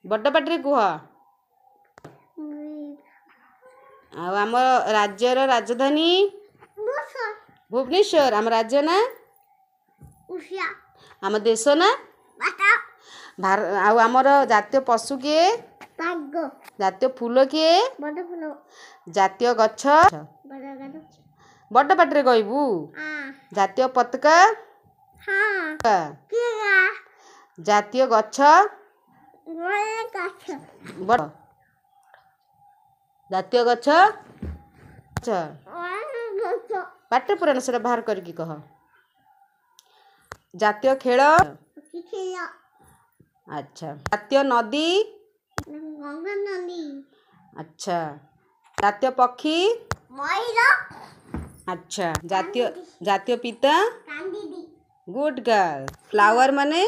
बड़ पाटी कह आम राज्यर राजधानी भुवनेश्वर आम राज्य ना आम देश ना आमर जातीय पशु किए जातीय फूल किए जातीय गछ बड़ पाटी कहबू जातीय पताका जातीय गछ बड़ जातीय गछ पाटे पुराण से बाहर करके कह जातीय खेल अच्छा जातीय नदी अच्छा जातीय पक्षी अच्छा जातीय पिता गुड गर्ल फ्लावर माने